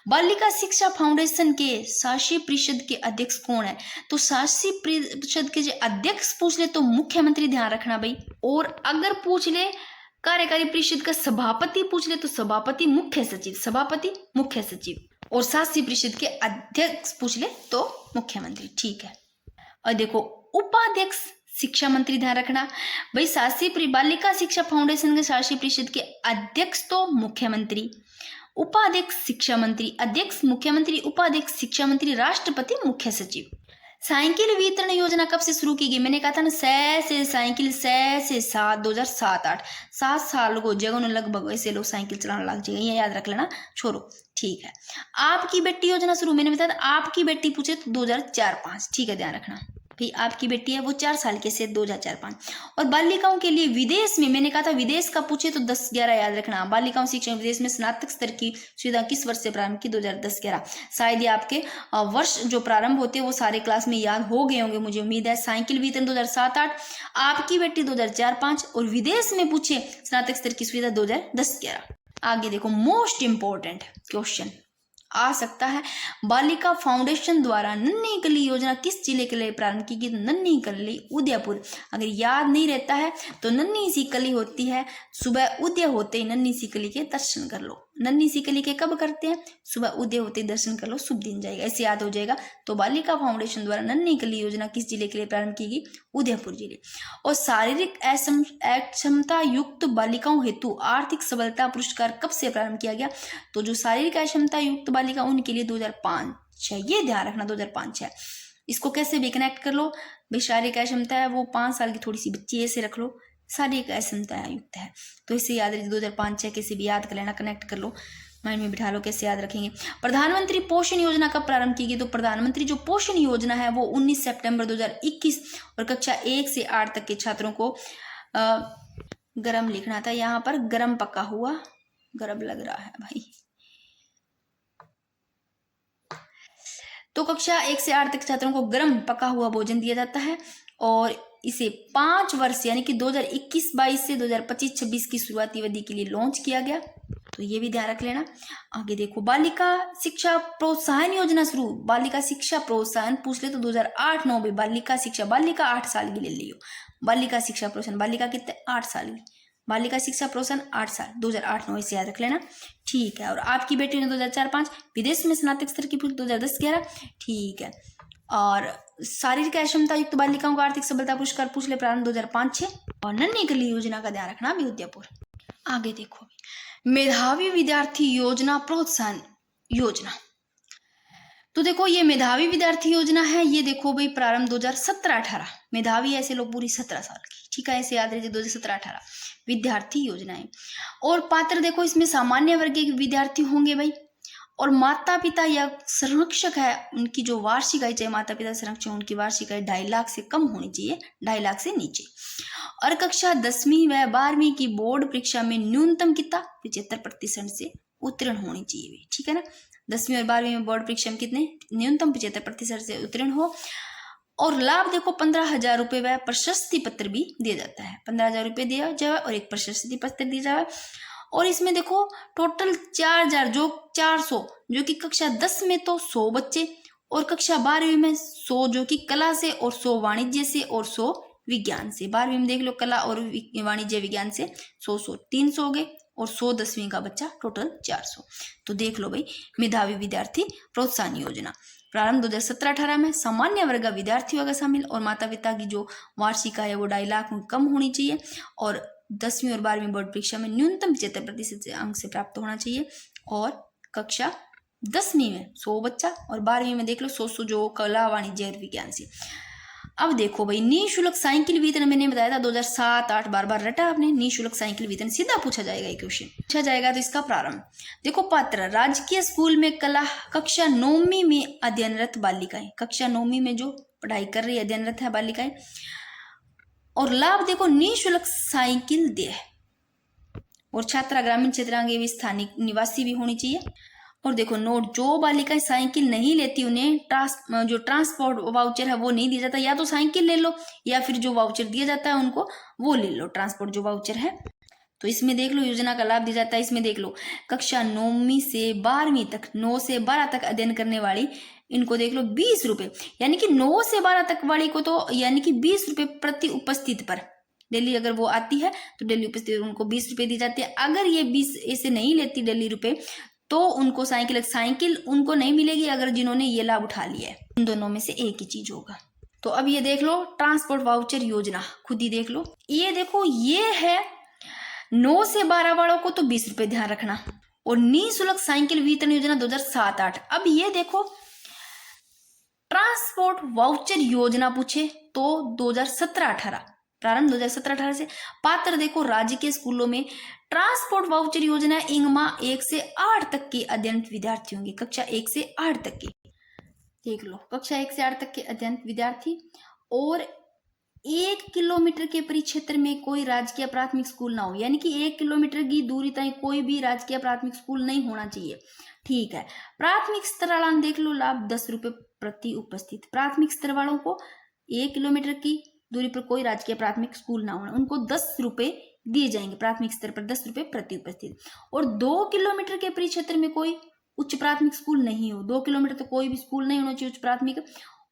बालिका शिक्षा फाउंडेशन के शासी परिषद के अध्यक्ष कौन है? तो शासी परिषद के जो अध्यक्ष पूछ ले तो मुख्यमंत्री ध्यान रखना भाई। और अगर पूछ ले कार्यकारी परिषद का सभापति पूछ ले तो सभापति मुख्य सचिव, और शासी परिषद के अध्यक्ष पूछ ले तो मुख्यमंत्री, ठीक है। और देखो उपाध्यक्ष शिक्षा मंत्री ध्यान रखना भाई, शासी बालिका शिक्षा फाउंडेशन के शासी परिषद के अध्यक्ष तो मुख्यमंत्री, उपाध्यक्ष शिक्षा मंत्री, अध्यक्ष मुख्यमंत्री, उपाध्यक्ष शिक्षा मंत्री, राष्ट्रपति मुख्य सचिव। साइकिल वितरण योजना कब से शुरू की गई? मैंने कहा था ना, 6 से साइकिल 6 से 7 2007-8 7 साल को जगह लगभग ऐसे लोग साइकिल चलाना लग जाएगा, ये याद रख लेना, छोड़ो, ठीक है। आपकी बेटी योजना शुरू, मैंने बताया था आपकी बेटी पूछे तो 2004-05, ठीक है, ध्यान रखना भाई आपकी बेटी है वो 4 साल के से 2004-05। और बालिकाओं के लिए विदेश में, मैंने कहा था विदेश का पूछे तो 10-11 याद रखना। बालिकाओं शिक्षण विदेश में स्नातक स्तर की सुविधा किस वर्ष से प्रारंभ की? 2010-11। शायद ये आपके वर्ष जो प्रारंभ होते हैं वो सारे क्लास में याद हो गए होंगे, मुझे उम्मीद है। साइकिल वितरण 2007-08, आपकी बेटी 2004-05, और विदेश में पूछे स्नातक स्तर की सुविधा 2010-11। आगे देखो, मोस्ट इंपॉर्टेंट क्वेश्चन आ सकता है, बालिका फाउंडेशन द्वारा नन्ही कली योजना किस जिले के लिए प्रारंभ की गई? नन्ही कली उदयपुर। अगर याद नहीं रहता है तो नन्ही सी कली होती है, सुबह उदय होते ही नन्ही सी कली के दर्शन कर लो। नन्ही सी कली के कब करते हैं? सुबह उदय होते ही दर्शन कर लो, शुभ दिन जाएगा, ऐसे याद हो जाएगा। तो बालिका फाउंडेशन द्वारा नन्ही कली योजना किस जिले के लिए प्रारंभ की गई? उदयपुर जिले। और शारीरिक अक्षमता युक्त बालिकाओं हेतु आर्थिक सबलता पुरस्कार कब से प्रारंभ किया गया? तो जो शारीरिक अक्षमता युक्त बालिका उनके लिए 2005-06, ये ध्यान रखना 2005-06। इसको कैसे भी कनेक्ट कर लो भाई, शारीरिक अक्षमता है वो 5 साल की थोड़ी सी बच्ची, ऐसे रख लो, शारीरिक अक्षमता युक्त है तो इसे याद रखिए 2005-06, कैसे भी याद कर लेना, कनेक्ट कर लो, माइंड में बिठा लो, कैसे याद रखेंगे। प्रधानमंत्री पोषण योजना कब प्रारंभ की गई? तो प्रधानमंत्री जो पोषण योजना है वो 19 सितंबर 2021 और कक्षा 1 से 8 तक के छात्रों को गरम लिखना था, यहाँ पर गरम पका हुआ, गरम लग रहा है भाई। तो कक्षा 1 से 8 तक छात्रों को गरम पका हुआ भोजन दिया जाता है और इसे 5 वर्ष यानी कि 2021-22 से 2025-26 की शुरुआती अवधि के लिए लॉन्च किया गया, तो ये भी ध्यान रख लेना। आगे देखो, बालिका शिक्षा प्रोत्साहन योजना शुरू। बालिका शिक्षा प्रोत्साहन पूछ ले तो 2008-09 में बालिका शिक्षा, बालिका 8 साल की ले लियो, बालिका शिक्षा प्रोत्साहन, बालिका कितने? 8 साल की, बालिका शिक्षा प्रोत्साहन 8 साल, 2008-09 इसे याद रख लेना, ठीक है। और आपकी बेटी ने 2004-05, विदेश में स्नातक स्तर की पूछ 2010-11, ठीक है। और शारीरिक अक्षमता युक्त बालिकाओं को आर्थिक सबलता पुरस्कार पूछ ले प्रारंभ 2005-06, और नन्ही कली योजना का ध्यान रखना भी उदयपुर। आगे देखो, मेधावी विद्यार्थी योजना प्रोत्साहन योजना, तो देखो ये मेधावी विद्यार्थी योजना है, ये देखो भाई प्रारंभ 2017-18, मेधावी ऐसे लोग पूरी 17 साल की, ठीक है, ऐसे याद रखिए 2017-18 विद्यार्थी योजनाएं। और पात्र देखो इसमें सामान्य वर्ग के विद्यार्थी होंगे भाई, और माता पिता या संरक्षक है उनकी जो वार्षिक आय, चाहे माता पिता संरक्षक उनकी वार्षिक आय 2.5 लाख से कम होनी चाहिए, 2.5 लाख से नीचे। और कक्षा 10वीं व 12वीं की बोर्ड परीक्षा में न्यूनतम कितना? 75% से उत्तीर्ण होनी चाहिए, ठीक है ना। 10वीं और 12वीं में बोर्ड परीक्षा में कितने? न्यूनतम 75% से उत्तीर्ण हो। और लाभ देखो 15,000 रुपये व प्रशस्ति पत्र भी दिया जाता है, 15,000 रुपये दिया जाए और एक प्रशस्ति पत्र दिया जाए। और इसमें देखो टोटल 4,000 जो 400 जो कि कक्षा 10 में तो 100 बच्चे, और कक्षा 12वीं में 100 जो कि कला से, और 100 वाणिज्य से, और 100 विज्ञान से। 12वीं में देख लो कला और वाणिज्य विज्ञान से 100 300 हो गए, और 100 10वीं का बच्चा, टोटल 400। तो देख लो भाई, मेधावी विद्यार्थी प्रोत्साहन योजना प्रारंभ 2017-18 में, सामान्य वर्ग का विद्यार्थी होगा शामिल, और माता पिता की जो वार्षिक आय है वो 2.5 लाख कम होनी चाहिए, और 10वीं और 12वीं बोर्ड परीक्षा में न्यूनतम 75% अंक से प्राप्त होना चाहिए। और कक्षा 10वीं में 100 बच्चा, और 12वीं में देख लो 100 जो कला वाणिज्य और विज्ञान से। अब देखो भाई, निःशुल्क साइकिल वितरण मैंने बताया था 2007-08, बार रटा आपने, निःशुल्क साइकिल वितरण सीधा पूछा जाएगा, ये क्वेश्चन पूछा जाएगा। तो इसका प्रारंभ देखो, पात्र राजकीय स्कूल में कला कक्षा 9वीं में अध्ययनरत बालिकाएं, कक्षा 9वीं में जो पढ़ाई कर रही है अध्ययनरत है बालिकाएं। और लाभ देखो, निःशुल्क साइकिल दे, और छात्रा ग्रामीण क्षेत्रांग एवं स्थानिक निवासी भी होनी चाहिए। और देखो नोट, जो बालिकाएं साइकिल नहीं लेती उन्हें जो ट्रांसपोर्ट वाउचर है वो नहीं दिया जाता, या तो साइकिल ले लो या फिर जो वाउचर दिया जाता है उनको वो ले लो, ट्रांसपोर्ट जो वाउचर है। तो इसमें देख लो योजना का लाभ दिया जाता है। इसमें देख लो कक्षा 9वीं से 12वीं तक, 9 से 12 तक अध्ययन करने वाली, इनको देख लो 20 रुपये, यानी कि 9 से 12 तक वाली को तो यानी कि 20 रुपये प्रति उपस्थित पर, डेली अगर वो आती है तो डेली उपस्थित उनको 20 रुपये दी जाती है। अगर ये 20 ऐसे नहीं लेती डेली रुपये तो उनको साइकिल उनको नहीं मिलेगी, अगर जिन्होंने ये लाभ उठा लिया है। इन दोनों में से एक ही चीज होगा। तो अब ये देख लो ट्रांसपोर्ट वाउचर योजना, खुद ही देख लो, ये देखो ये है 9 से 12 वालों को तो 20 रुपये ध्यान रखना, और निःशुल्क साइकिल वितरण योजना 2007-08। अब ये देखो ट्रांसपोर्ट वाउचर योजना पूछे तो 2017-18, प्रारंभ 2017-18 से। पात्र देखो राज्य के स्कूलों में ट्रांसपोर्ट वाउचर योजना इंगमा 1 से 8 तक के अध्ययनरत विद्यार्थी होंगे, कक्षा 1 से 8 तक के, देख लो कक्षा 1 से 8 तक के अध्ययनरत विद्यार्थी। और 1 किलोमीटर के परिक्षेत्र में कोई राजकीय प्राथमिक स्कूल ना हो, यानी कि 1 किलोमीटर की दूरी तक कोई भी राजकीय प्राथमिक स्कूल नहीं होना चाहिए, ठीक है। प्राथमिक स्तर वाला देख लो लाभ 10 रुपए प्रति उपस्थित। प्राथमिक स्तर वालों को 1 किलोमीटर की दूरी पर कोई राजकीय प्राथमिक स्कूल ना होना, उनको 10 रुपए दिए जाएंगे, प्राथमिक स्तर पर 10 रुपए प्रति उपस्थित। और 2 किलोमीटर के परिक्षेत्र में कोई उच्च प्राथमिक स्कूल नहीं हो, 2 किलोमीटर तो कोई भी स्कूल नहीं होना चाहिए उच्च प्राथमिक,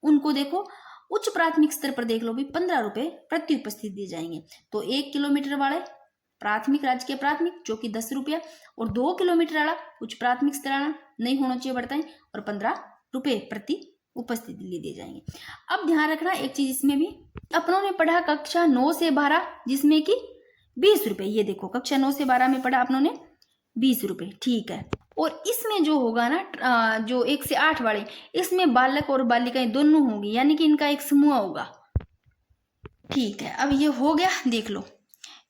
उनको देखो उच्च प्राथमिक स्तर पर देख लो भी 15 रुपए प्रति उपस्थित दिए जाएंगे। तो 1 किलोमीटर वाले प्राथमिक राजकीय प्राथमिक जो कि 10 रुपया, और 2 किलोमीटर वाला उच्च प्राथमिक स्तर वाला नहीं होना चाहिए बढ़ता है, और 15 रुपए प्रति उपस्थिति लिए दिए जाएंगे। अब ध्यान रखना एक चीज, इसमें भी अपनों ने पढ़ा कक्षा 9 से 12 जिसमें कि 20 रुपए, ये देखो कक्षा 9 से 12 में पढ़ा अपनों ने 20 रुपए, ठीक है। और इसमें जो होगा ना जो 1 से 8 वाले, इसमें बालक और बालिकाएं दोनों होंगी, यानी कि इनका एक समूह होगा, ठीक है। अब ये हो गया, देख लो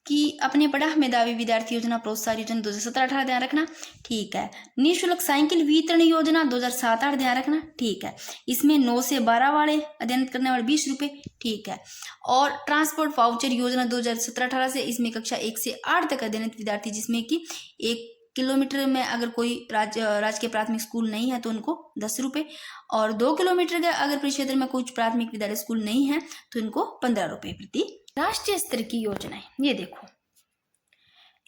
कि अपने पढ़ा मेधावी विद्यार्थी योजना प्रोत्साहन योजना 2017-18 ध्यान रखना, ठीक है। निःशुल्क साइकिल वितरण योजना 2007-8 ध्यान रखना, ठीक है। इसमें 9 से 12 वाले अध्ययन करने वाले 20 रुपए, ठीक है। और ट्रांसपोर्ट वाउचर योजना 2017-18 से, इसमें कक्षा 1 से 8 तक अध्ययनित विद्यार्थी जिसमें कि 1 किलोमीटर में अगर कोई राजकीय प्राथमिक स्कूल नहीं है तो उनको 10 रुपए, और 2 किलोमीटर के अगर परिक्षेत्र में कोई प्राथमिक विद्यालय स्कूल नहीं है तो इनको 15 रुपए प्रति। राष्ट्रीय स्तर की योजनाएं, ये देखो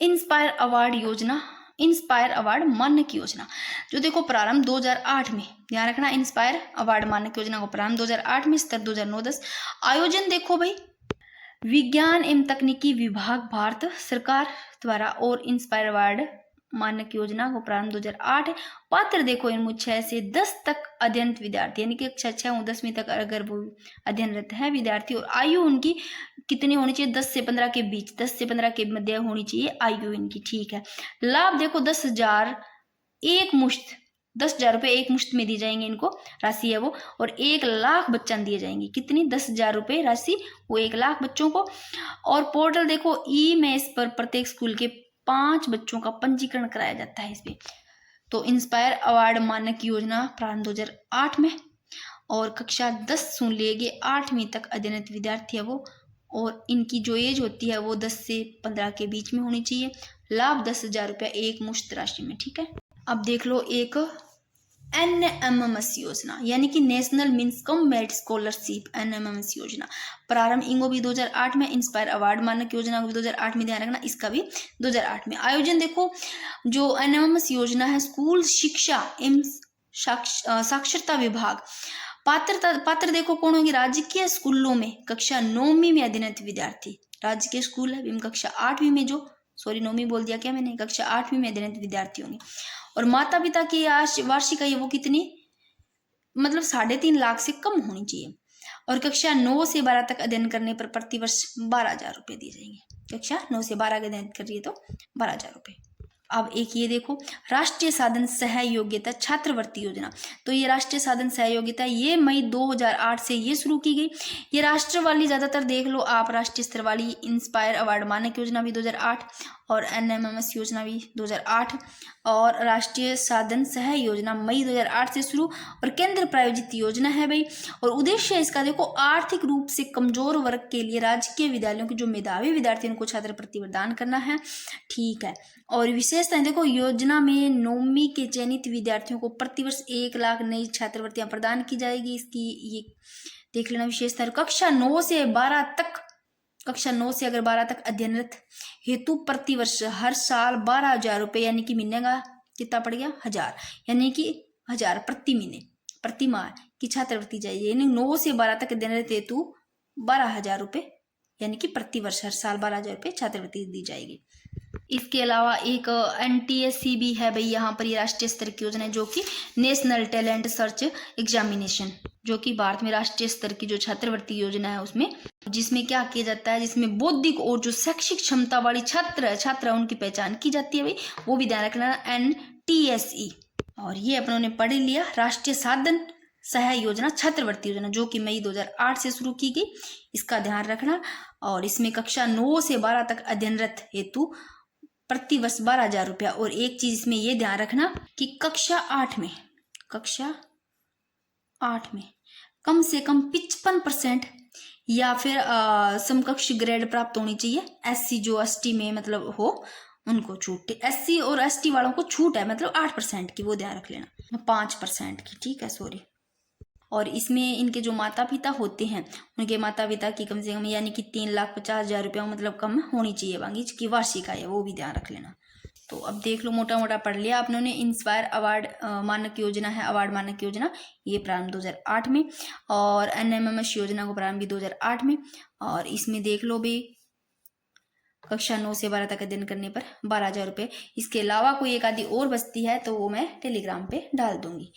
इंस्पायर अवार्ड योजना, इंस्पायर अवार्ड मानक योजना जो देखो प्रारंभ 2008 में, ध्यान रखना इंस्पायर अवार्ड मानक योजना को प्रारंभ 2008 में, स्तर 2009-10। आयोजन देखो भाई विज्ञान एवं तकनीकी विभाग भारत सरकार द्वारा, और इंस्पायर अवार्ड मानक योजना को प्रारंभ 2008। पात्र देखो इनमें 6 से 10 तक अध्ययनरत विद्यार्थी, यानी कि कक्षा 6 और 10वीं तक अगर वो अध्ययनरत है विद्यार्थी, और आयु उनकी कितनी होनी चाहिए, 10 से 15 के बीच, 10 से 15 के मध्य होनी चाहिए आयु इनकी, ठीक है। लाभ देखो 10,000 एक मुश्त, 10,000 रुपये एक मुश्त में दी जाएंगे इनको, राशि है वो, और 1 लाख बच्चा दिए जाएंगे, कितनी 10,000 रुपये राशि वो 1 लाख बच्चों को। और पोर्टल देखो ई मेस पर प्रत्येक स्कूल के 5 बच्चों का पंजीकरण कराया जाता है इसमें। तो इंस्पायर अवार्ड मानक योजना प्रारंभ 2008 में, और कक्षा 10 से लेके 8वीं तक अध्ययनरत विद्यार्थी है वो, और इनकी जो एज होती है वो 10 से 15 के बीच में होनी चाहिए। लाभ 10,000 रुपया एक मुश्त राशि में, ठीक है। अब देख लो एक NMMS योजना, यानी कि national means cum merit scholarship, NMMS योजना प्रारंभ इंगो भी 2008 में, इंस्पायर अवार्ड मानक योजना को भी 2008 में, ध्यान रखना इसका भी 2008 में। आयोजन देखो जो NMMS योजना है स्कूल शिक्षा एवं साक्षरता विभाग। पात्र देखो कौन होंगे, राजकीय स्कूलों में कक्षा 9वीं में अध्ययनरत विद्यार्थी, राजकीय स्कूल है कक्षा 8वीं में, जो 9वीं बोल दिया क्या मैंने, कक्षा 8वीं में अध्ययनरत विद्यार्थी होंगे। और माता पिता की वार्षिक आयु वो कितनी, मतलब 3.5 लाख से कम होनी चाहिए। और कक्षा 9 से 12 तक अध्ययन करने पर प्रतिवर्ष 12,000 रुपये दिए जाएंगे, कक्षा 9 से 12 का अध्ययन कर रही है तो 12,000 रुपये। अब एक ये देखो राष्ट्रीय साधन सहयोगिता छात्रवृत्ति योजना, तो ये राष्ट्रीय साधन सहयोगिता ये मई 2008 से ये शुरू की गई। ये राष्ट्र वाली ज्यादातर देख लो आप, राष्ट्रीय स्तर वाली इंस्पायर अवार्ड मानक योजना भी 2008, और NMMS योजना भी 2008, और राष्ट्रीय साधन सह योजना मई 2008 से शुरू, और केंद्र प्रायोजित योजना है भाई। और उद्देश्य इसका देखो आर्थिक रूप से कमजोर वर्ग के लिए राजकीय विद्यालयों के जो मेधावी विद्यार्थी उनको छात्रवृत्ति प्रदान करना है, ठीक है। और विशेषताएं देखो योजना में 9वीं के चयनित विद्यार्थियों को प्रतिवर्ष 1 लाख नई छात्रवृत्तियां प्रदान की जाएगी, इसकी ये देख लेना विशेषता। कक्षा 9 से 12 तक, कक्षा 9 से अगर 12 तक अध्ययनरत हेतु प्रतिवर्ष हर साल 12,000 रुपये, यानी कि महीने का कितना पड़ गया 1000, यानी कि 1000 प्रति महीने प्रति माह की छात्रवृत्ति चाहिए, यानी 9 से 12 तक अध्ययनरत हेतु 12,000 रुपये, यानी कि प्रतिवर्ष हर साल 12,000 रुपये छात्रवृत्ति दी जाएगी। इसके अलावा एक NTSC भी है भाई, यहाँ पर ये राष्ट्रीय स्तर की योजना है जो कि नेशनल टैलेंट सर्च एग्जामिनेशन, जो कि भारत में राष्ट्रीय स्तर की जो छात्रवृत्ति योजना है उसमें, जिसमें क्या किया जाता है, जिसमें बौद्धिक और जो शैक्षिक क्षमता वाली छात्र उनकी पहचान की जाती है भाई, वो भी ध्यान रखना NTSE। और ये अपनों ने पढ़ लिया राष्ट्रीय साधन सहाय योजना छात्रवृत्ति योजना जो कि मई 2008 से शुरू की गई, इसका ध्यान रखना। और इसमें कक्षा 9 से 12 तक अध्ययनरत हेतु प्रति वर्ष 12,000 रुपया। और एक चीज इसमें ये ध्यान रखना कि कक्षा 8 में कम से कम 55% या फिर समकक्ष ग्रेड प्राप्त होनी चाहिए। SC जो ST में मतलब हो उनको छूट, SC और ST वालों को छूट है मतलब 8% की, वो ध्यान रख लेना, 5% की, ठीक है, सॉरी। और इसमें इनके जो माता पिता होते हैं उनके माता पिता की कम से कम यानी कि 3,50,000 रुपया मतलब कम होनी चाहिए बाकी की वार्षिक आय, वो भी ध्यान रख लेना। तो अब देख लो, मोटा मोटा पढ़ लिया आप लोगों ने। इंस्पायर अवार्ड मानक योजना है, अवार्ड मानक योजना, ये प्रारंभ 2008 में, और NMMS योजना को प्रारंभ 2008 में। और इसमें देख लो भी कक्षा 9 से 12 तक अध्ययन करने पर 12,000 रुपये। इसके अलावा कोई एक आदि और बचती है तो वो मैं टेलीग्राम पे डाल दूंगी।